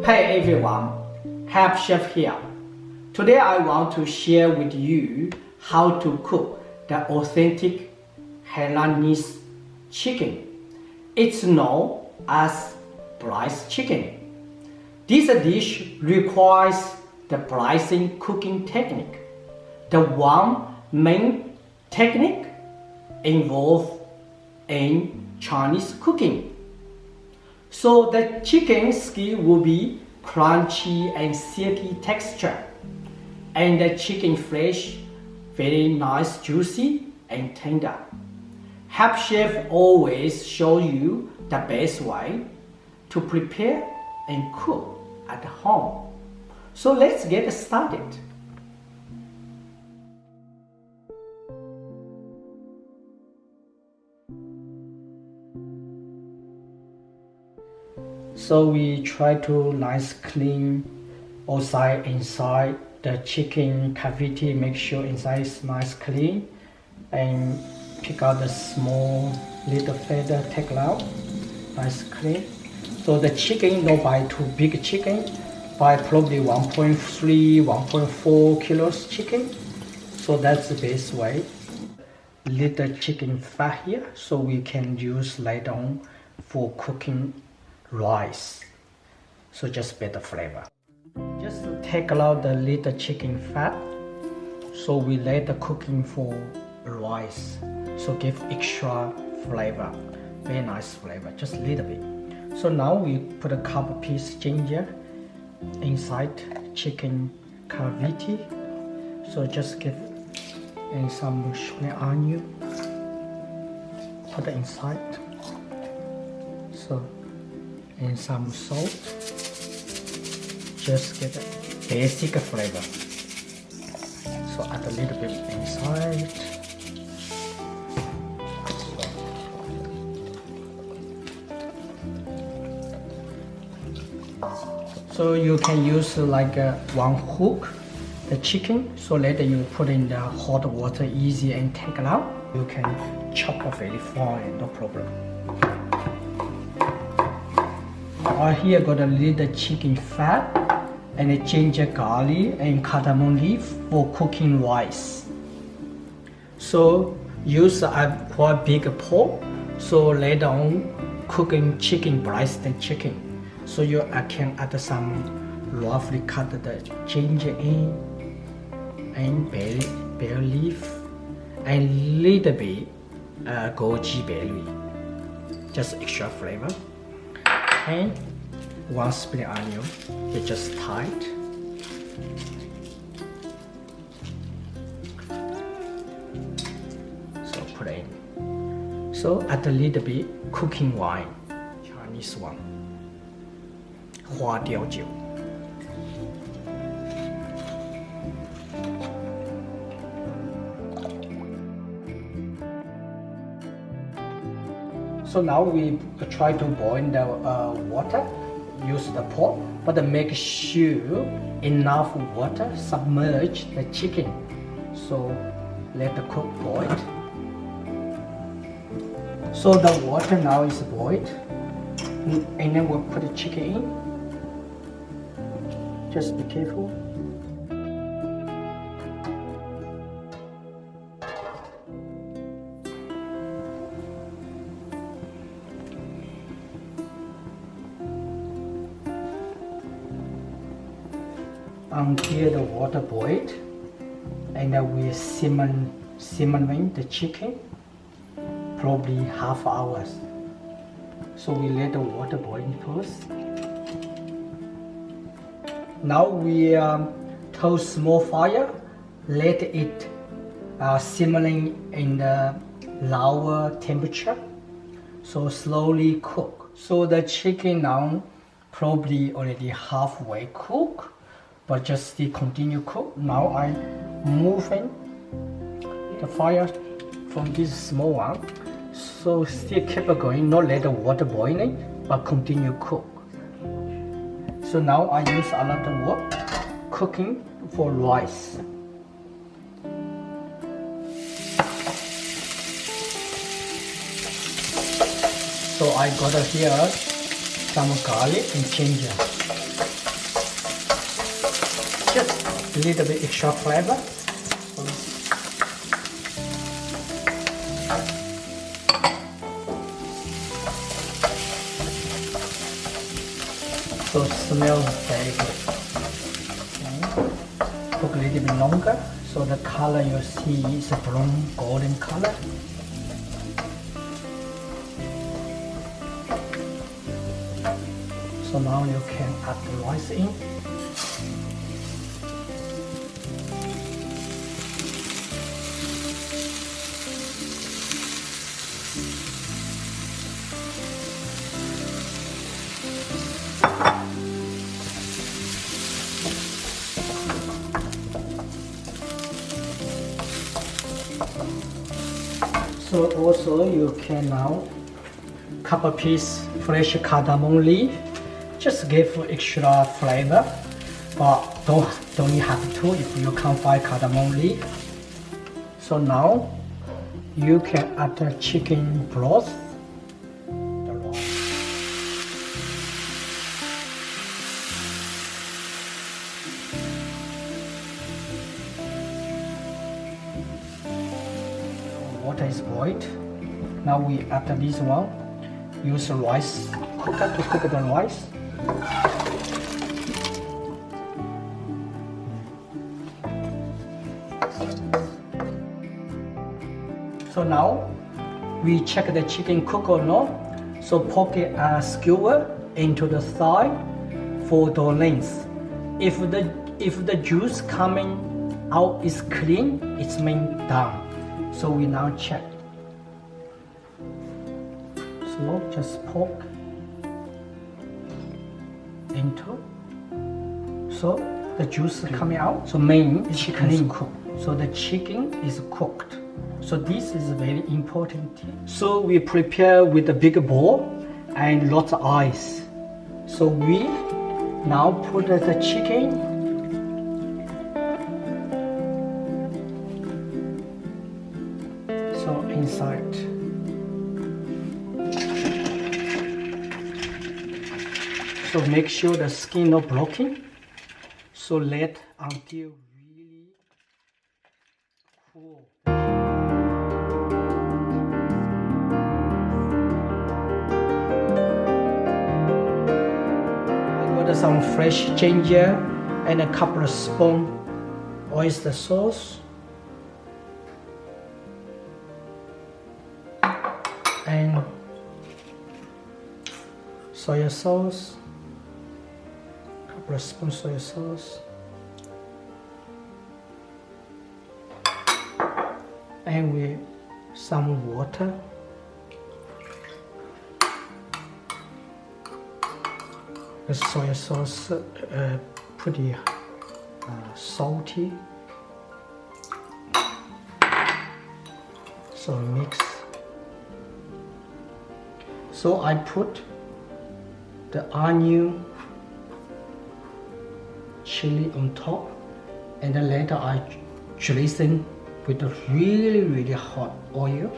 Hey everyone, Hap Chef here. Today I want to share with you how to cook the authentic Hainanese chicken. It's known as braised chicken. This dish requires the braising cooking technique. The one main technique involved in Chinese cooking. So the chicken skin will be crunchy and silky texture, and the chicken flesh very nice, juicy and tender. Hap Chef always show you the best way to prepare and cook at home. So let's get started. So we try to nice clean outside, inside the chicken cavity, make sure inside is nice clean, and pick out the small little feather, take it out, nice clean. So the chicken, don't buy too big chicken, buy probably 1.3, 1.4 kilos chicken. So that's the best way. Little chicken fat here, so we can use later on for cooking rice, so just better flavor. Just to take out the little chicken fat, so we let the cooking for rice, so give extra flavor, very nice flavor, just a little bit. So now we put a couple piece ginger inside chicken cavity, so just give in some spring onion, put it inside, so and some salt, just get a basic flavor. So add a little bit inside. So you can use like one hook, the chicken, so later you put in the hot water easy and take it out. You can chop off very fine, no problem. I here got a little chicken fat and a ginger garlic and cardamom leaf for cooking rice. So use a quite big pot, so later on cooking chicken, braised chicken. So you can add some roughly cut the ginger in and bay leaf and little bit goji berry, just extra flavor. And one spring onion, you just tight. So put in. So add a little bit cooking wine, Chinese one, Hua Diao. So now we try to boil the water, use the pot, but make sure enough water submerge the chicken. So let the cook boil. So the water now is boiled, and then we'll put the chicken in. Just be careful. Until the water boiled, and then we simmering the chicken, probably half hours. So we let the water boil first. Now we toast small fire, let it simmering in the lower temperature, so slowly cook. So the chicken now probably already halfway cooked, but just still continue cook. Now I moving the fire from this small one, so still keep it going, not let the water boiling, but continue cook. So now I use another wok cooking for rice. So I got here some garlic and ginger. just a little bit extra flavor. So smells very good. Okay. Cook a little bit longer, so the color you see is a brown golden color. So now you can add the rice in. So also you can now cut a piece fresh cardamom leaf. Just give extra flavor, but don't you have to if you can't find cardamom leaf. So now you can add the chicken broth. Water is boiled. Now we add this one. Use a rice cooker to cook the rice. So now we check the chicken cook or not. So poke a skewer into the thigh for the length. If the juice coming out is clean, it's mean done. So we now check. So just poke into. So the juice coming out. So main chicken is cooked. So the chicken is cooked. So this is very important. So we prepare with a big bowl and lots of ice. So we now put the chicken. So inside. So make sure the skin not blocking. So let until really cool. I got some fresh ginger and a couple of spoons oyster sauce. And soy sauce, couple of spoons soy sauce, and with some water. The soy sauce pretty salty, so mix. So I put the onion, chilli on top, and then later I drizzle with a really hot oil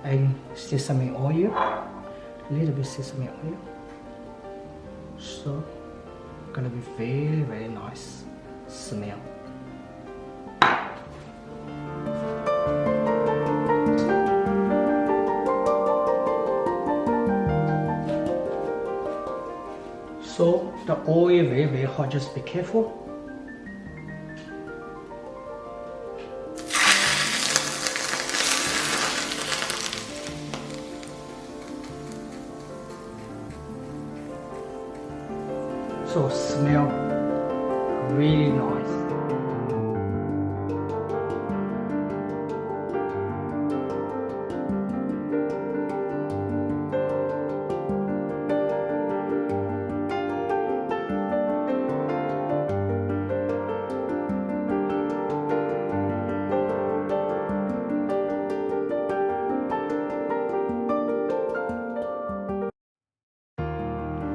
and sesame oil, a little bit sesame oil. So gonna be very nice smell. So the oil very hot, just be careful. So smell really nice.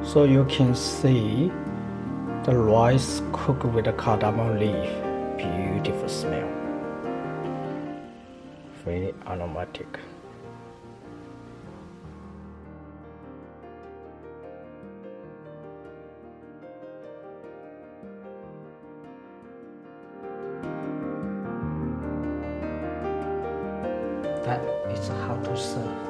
So you can see the rice cooked with the cardamom leaf. Beautiful smell. Very aromatic. it's how to serve.